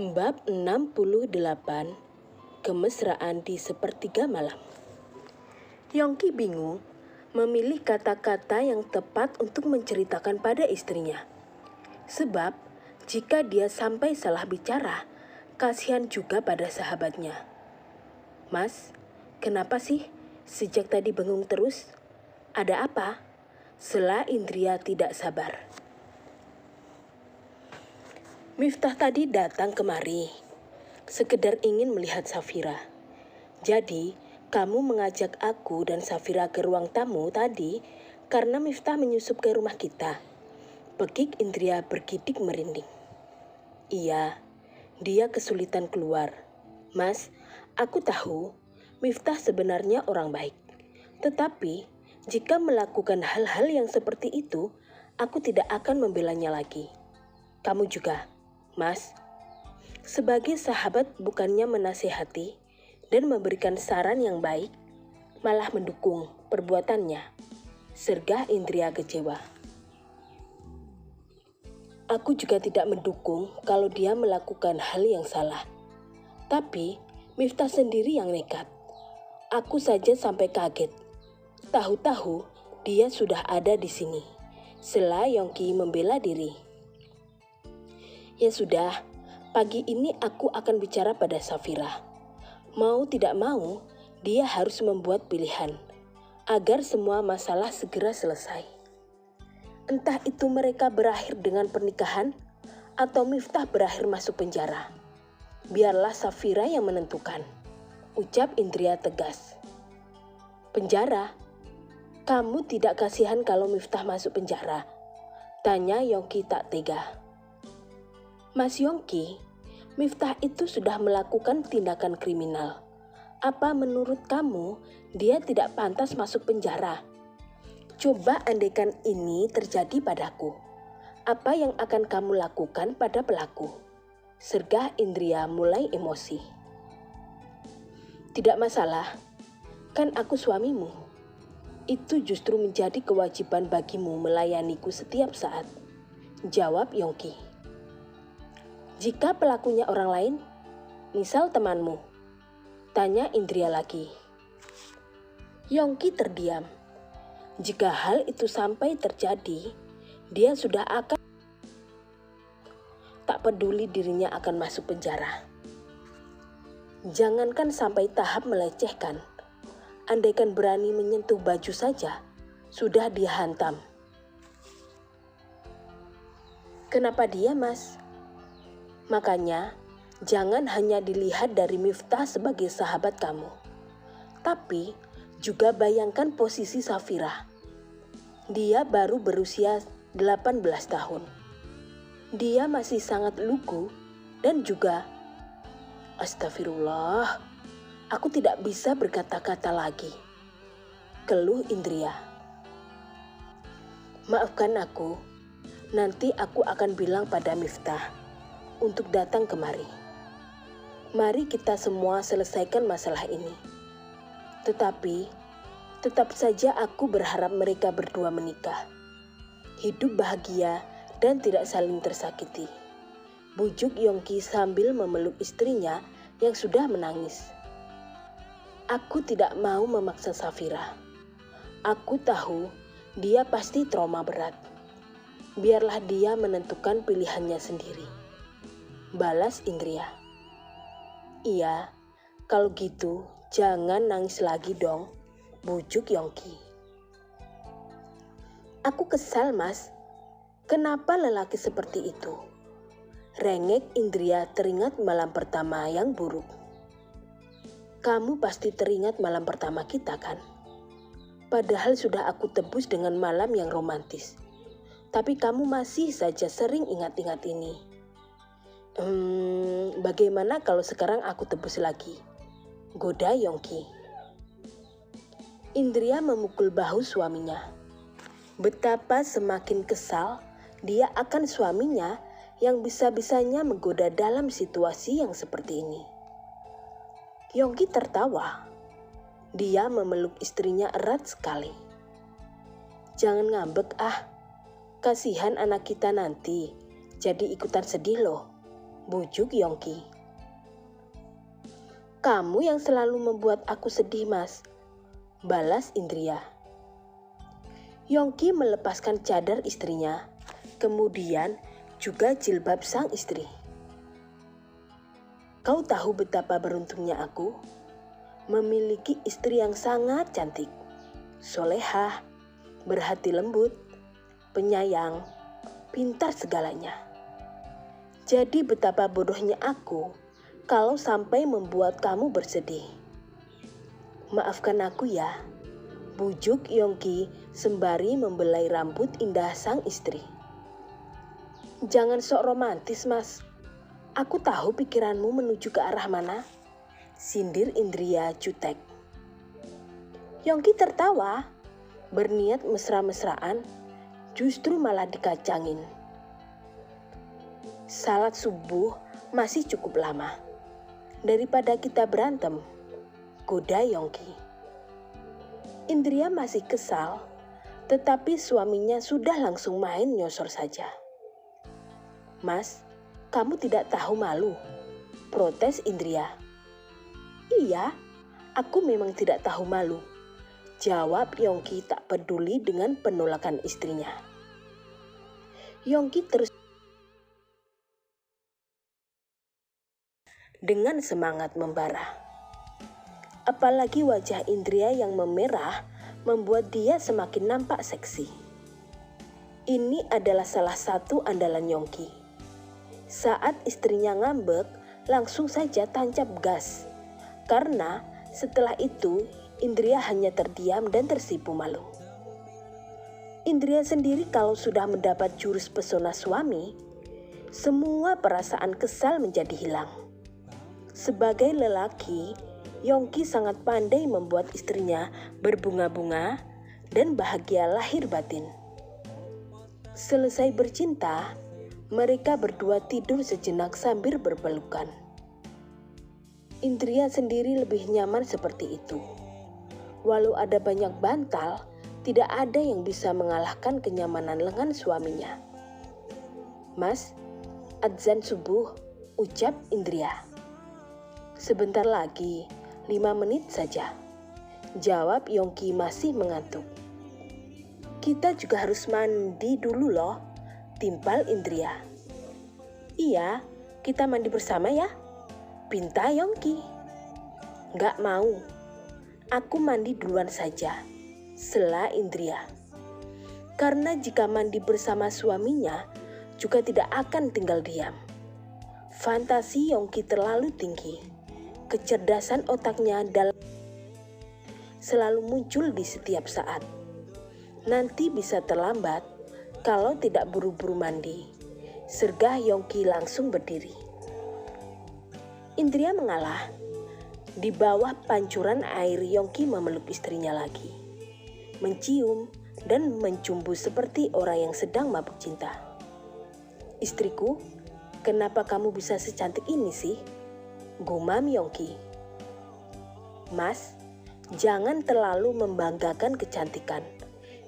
Bab 68, Kemesraan di Sepertiga Malam. Yongki bingung memilih kata-kata yang tepat untuk menceritakan pada istrinya. Sebab jika dia sampai salah bicara, kasihan juga pada sahabatnya. "Mas, kenapa sih sejak tadi bengong terus? Ada apa?" Sela Indria tidak sabar. "Miftah tadi datang kemari, sekedar ingin melihat Safira. Jadi, kamu mengajak aku dan Safira ke ruang tamu tadi karena Miftah menyusup ke rumah kita." Pekik Indria bergidik merinding. "Iya, dia kesulitan keluar. Mas, aku tahu Miftah sebenarnya orang baik. Tetapi, jika melakukan hal-hal yang seperti itu, aku tidak akan membelanya lagi. Kamu juga, Mas. Sebagai sahabat bukannya menasihati dan memberikan saran yang baik, malah mendukung perbuatannya," sergah Indria kecewa. "Aku juga tidak mendukung kalau dia melakukan hal yang salah. Tapi Miftah sendiri yang nekat. Aku saja sampai kaget. Tahu-tahu dia sudah ada di sini," sela Yongki membela diri. "Ya sudah, pagi ini aku akan bicara pada Safira. Mau tidak mau, dia harus membuat pilihan agar semua masalah segera selesai. Entah itu mereka berakhir dengan pernikahan atau Miftah berakhir masuk penjara. Biarlah Safira yang menentukan," ucap Indria tegas. "Penjara? Kamu tidak kasihan kalau Miftah masuk penjara?" tanya Yongki tak tega. "Mas Yongki, Miftah itu sudah melakukan tindakan kriminal. Apa menurut kamu dia tidak pantas masuk penjara? Coba andaikan ini terjadi padaku. Apa yang akan kamu lakukan pada pelaku?" sergah Indria mulai emosi. "Tidak masalah, kan aku suamimu. Itu justru menjadi kewajiban bagimu melayaniku setiap saat," jawab Yongki. "Jika pelakunya orang lain, misal temanmu?" tanya Indria lagi. Yongki terdiam. Jika hal itu sampai terjadi, dia sudah akan tak peduli dirinya akan masuk penjara. Jangankan sampai tahap melecehkan, andaikan berani menyentuh baju saja, sudah dihantam. "Kenapa dia, Mas?" "Makanya, jangan hanya dilihat dari Miftah sebagai sahabat kamu. Tapi, juga bayangkan posisi Safira. Dia baru berusia 18 tahun. Dia masih sangat lugu dan juga..." "Astagfirullah, aku tidak bisa berkata-kata lagi," keluh Indria. "Maafkan aku, nanti aku akan bilang pada Miftah untuk datang kemari. Mari kita semua selesaikan masalah ini. Tetapi, tetap saja aku berharap mereka berdua menikah, hidup bahagia dan tidak saling tersakiti," bujuk Yongki sambil memeluk istrinya yang sudah menangis. "Aku tidak mau memaksa Safira. Aku tahu dia pasti trauma berat. Biarlah dia menentukan pilihannya sendiri," balas Indria. "Iya, kalau gitu jangan nangis lagi dong," bujuk Yongki. "Aku kesal, Mas. Kenapa lelaki seperti itu?" rengek Indria teringat malam pertama yang buruk. "Kamu pasti teringat malam pertama kita kan? Padahal sudah aku tebus dengan malam yang romantis. Tapi kamu masih saja sering ingat-ingat ini. Bagaimana kalau sekarang aku tebus lagi?" goda Yongki. Indria memukul bahu suaminya. Betapa semakin kesal dia akan suaminya yang bisa-bisanya menggoda dalam situasi yang seperti ini. Yongki tertawa. Dia memeluk istrinya erat sekali. "Jangan ngambek ah, kasihan anak kita nanti jadi ikutan sedih loh," bujuk Yongki. Kamu yang selalu membuat aku sedih, Mas, balas Indria. Yongki melepaskan cadar istrinya, kemudian juga jilbab sang istri. Kau tahu betapa beruntungnya aku memiliki istri yang sangat cantik, solehah, berhati lembut, penyayang, pintar segalanya. Jadi betapa bodohnya aku kalau sampai membuat kamu bersedih. Maafkan aku ya, bujuk Yongki sembari membelai rambut indah sang istri. Jangan sok romantis, Mas. Aku tahu pikiranmu menuju ke arah mana, sindir Indria jutek. Yongki tertawa, berniat mesra-mesraan, justru malah dikacangin. Salat subuh masih cukup lama. Daripada kita berantem, goda Yongki. Indria masih kesal, tetapi suaminya sudah langsung main nyosor saja. Mas, kamu tidak tahu malu, protes Indria. Iya, aku memang tidak tahu malu, jawab Yongki tak peduli dengan penolakan istrinya. Yongki terus dengan semangat membara. Apalagi wajah Indria yang memerah membuat dia semakin nampak seksi. Ini adalah salah satu andalan Yongki. Saat istrinya ngambek, langsung saja tancap gas. Karena setelah itu Indria hanya terdiam dan tersipu malu. Indria sendiri kalau sudah mendapat jurus pesona suami, semua perasaan kesal menjadi hilang. Sebagai lelaki, Yongki sangat pandai membuat istrinya berbunga-bunga dan bahagia lahir batin. Selesai bercinta, mereka berdua tidur sejenak sambil berpelukan. Indria sendiri lebih nyaman seperti itu. Walau ada banyak bantal, tidak ada yang bisa mengalahkan kenyamanan lengan suaminya. Mas, adzan subuh, ucap Indria. Sebentar lagi, 5 menit saja, jawab Yongki masih mengantuk. Kita juga harus mandi dulu loh, timpal Indria. Iya, kita mandi bersama ya, pinta Yongki. Gak mau, aku mandi duluan saja, sela Indria. Karena jika mandi bersama suaminya, juga tidak akan tinggal diam. Fantasi Yongki terlalu tinggi. Kecerdasan otaknya selalu muncul di setiap saat. Nanti bisa terlambat kalau tidak buru-buru mandi. Sergah Yongki langsung berdiri. Indria mengalah. Di bawah pancuran air Yongki memeluk istrinya lagi. Mencium dan mencumbu seperti orang yang sedang mabuk cinta. Istriku, kenapa kamu bisa secantik ini sih? Gumam Yongki. Mas, jangan terlalu membanggakan kecantikan.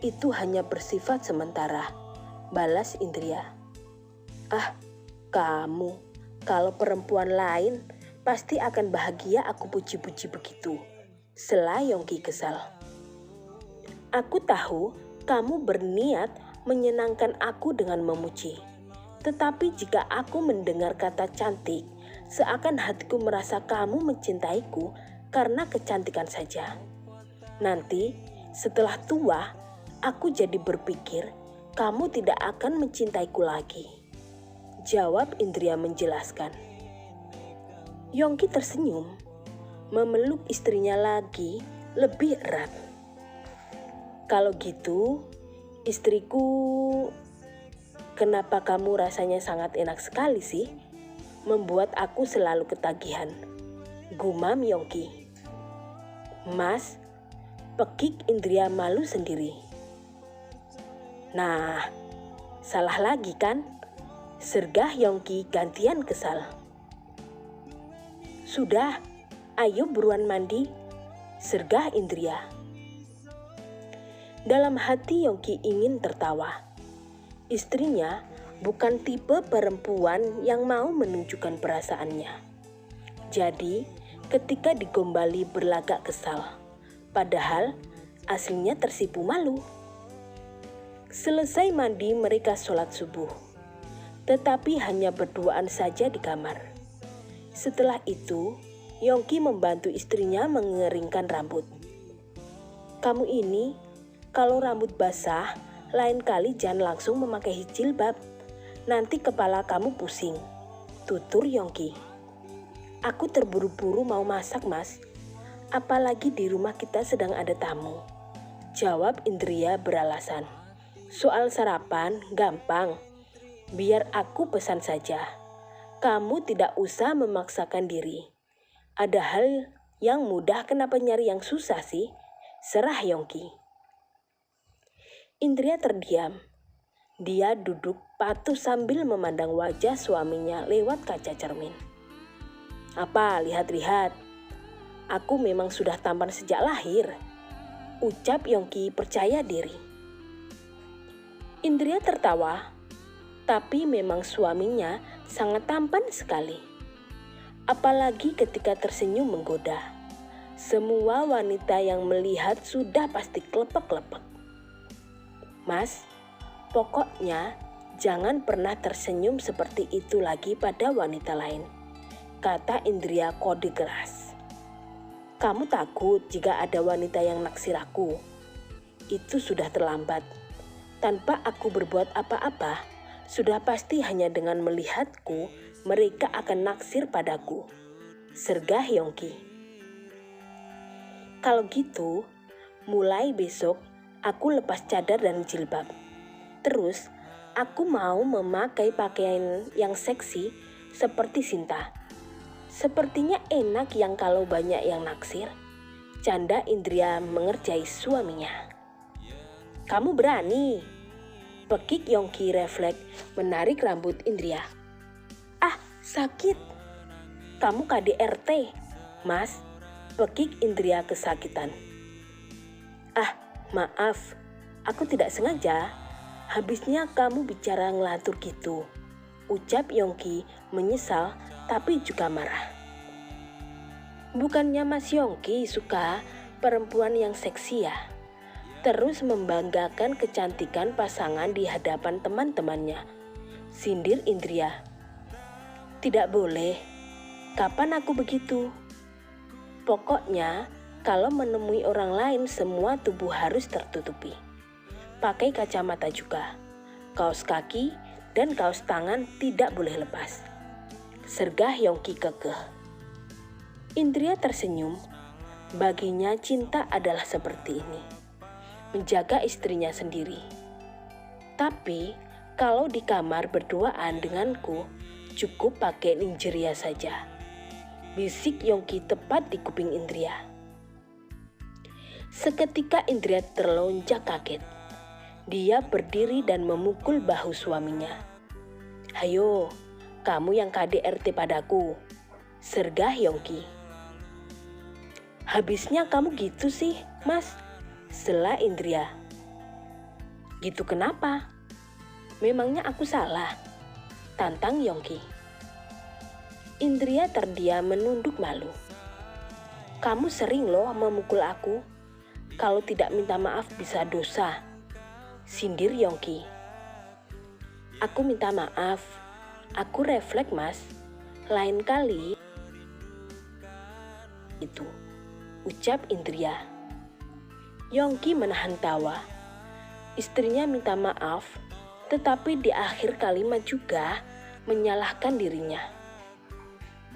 Itu hanya bersifat sementara, balas Indria. Ah, kamu, kalau perempuan lain pasti akan bahagia aku puji-puji begitu, sela Yongki kesal. Aku tahu kamu berniat menyenangkan aku dengan memuji. Tetapi jika aku mendengar kata cantik, seakan hatiku merasa kamu mencintaiku karena kecantikan saja. Nanti setelah tua, aku jadi berpikir kamu tidak akan mencintaiku lagi, jawab Indria menjelaskan. Yongki tersenyum, memeluk istrinya lagi lebih erat. Kalau gitu, istriku, kenapa kamu rasanya sangat enak sekali sih? Membuat aku selalu ketagihan, gumam Yongki. Mas, pekik Indria malu sendiri. Nah, salah lagi kan? Sergah Yongki gantian kesal. Sudah, ayo buruan mandi, sergah Indria. Dalam hati Yongki ingin tertawa. Istrinya bukan tipe perempuan yang mau menunjukkan perasaannya. Jadi, ketika digombali berlagak kesal, padahal aslinya tersipu malu. Selesai mandi mereka sholat subuh, tetapi hanya berduaan saja di kamar. Setelah itu, Yongki membantu istrinya mengeringkan rambut. "Kamu ini, kalau rambut basah, lain kali jangan langsung memakai jilbab. Nanti kepala kamu pusing," tutur Yongki. "Aku terburu-buru mau masak, Mas. Apalagi di rumah kita sedang ada tamu," jawab Indria beralasan. "Soal sarapan gampang, biar aku pesan saja. Kamu tidak usah memaksakan diri. Ada hal yang mudah, kenapa nyari yang susah sih?" serah Yongki. Indria terdiam. Dia duduk patuh sambil memandang wajah suaminya lewat kaca cermin. "Apa, lihat-lihat. Aku memang sudah tampan sejak lahir," ucap Yongki percaya diri. Indria tertawa, tapi memang suaminya sangat tampan sekali. Apalagi ketika tersenyum menggoda. Semua wanita yang melihat sudah pasti klepek-klepek. "Mas, pokoknya jangan pernah tersenyum seperti itu lagi pada wanita lain," kata Indria kode keras. "Kamu takut jika ada wanita yang naksir aku? Itu sudah terlambat. Tanpa aku berbuat apa-apa, sudah pasti hanya dengan melihatku mereka akan naksir padaku," sergah Yongki. "Kalau gitu, mulai besok aku lepas cadar dan jilbab. Terus, aku mau memakai pakaian yang seksi seperti Sinta. Sepertinya enak yang kalau banyak yang naksir," canda Indria mengerjai suaminya. "Kamu berani?" pekik Yongki refleks menarik rambut Indria. "Ah, sakit." "Kamu KDRT, Mas," pekik Indria kesakitan. "Ah, maaf, aku tidak sengaja. Habisnya kamu bicara ngelantur gitu," ucap Yongki menyesal tapi juga marah. "Bukannya Mas Yongki suka perempuan yang seksi ya? Terus membanggakan kecantikan pasangan di hadapan teman-temannya," sindir Indria. "Tidak boleh. Kapan aku begitu? Pokoknya kalau menemui orang lain semua tubuh harus tertutupi. Pakai kacamata juga. Kaos kaki dan kaos tangan tidak boleh lepas," sergah Yongki kekeh. Indria tersenyum. Baginya cinta adalah seperti ini, menjaga istrinya sendiri. "Tapi kalau di kamar berduaan denganku, cukup pakai lingerie saja," bisik Yongki tepat di kuping Indria. Seketika Indria terlonjak kaget. Dia berdiri dan memukul bahu suaminya. "Hayo, kamu yang KDRT padaku," sergah Yongki. "Habisnya kamu gitu sih, Mas," sela Indria. "Gitu kenapa? Memangnya aku salah?" tantang Yongki. Indria terdiam menunduk malu. "Kamu sering loh memukul aku. Kalau tidak minta maaf bisa dosa," sindir Yongki. "Aku minta maaf. Aku refleks, Mas. Lain kali itu," ucap Indria. Yongki menahan tawa. Istrinya minta maaf, tetapi di akhir kalimat juga menyalahkan dirinya.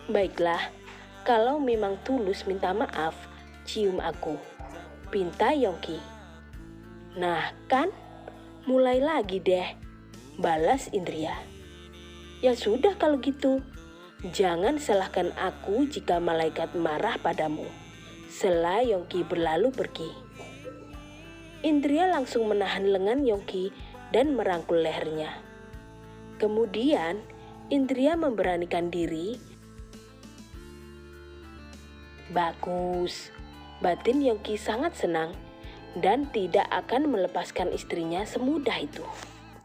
"Baiklah, kalau memang tulus minta maaf, cium aku," pinta Yongki. "Nah kan, mulai lagi deh," balas Indria. "Ya sudah kalau gitu, jangan salahkan aku jika malaikat marah padamu," sela Yongki berlalu pergi. Indria langsung menahan lengan Yongki dan merangkul lehernya. Kemudian Indria memberanikan diri. Bagus, batin Yongki sangat senang dan tidak akan melepaskan istrinya semudah itu.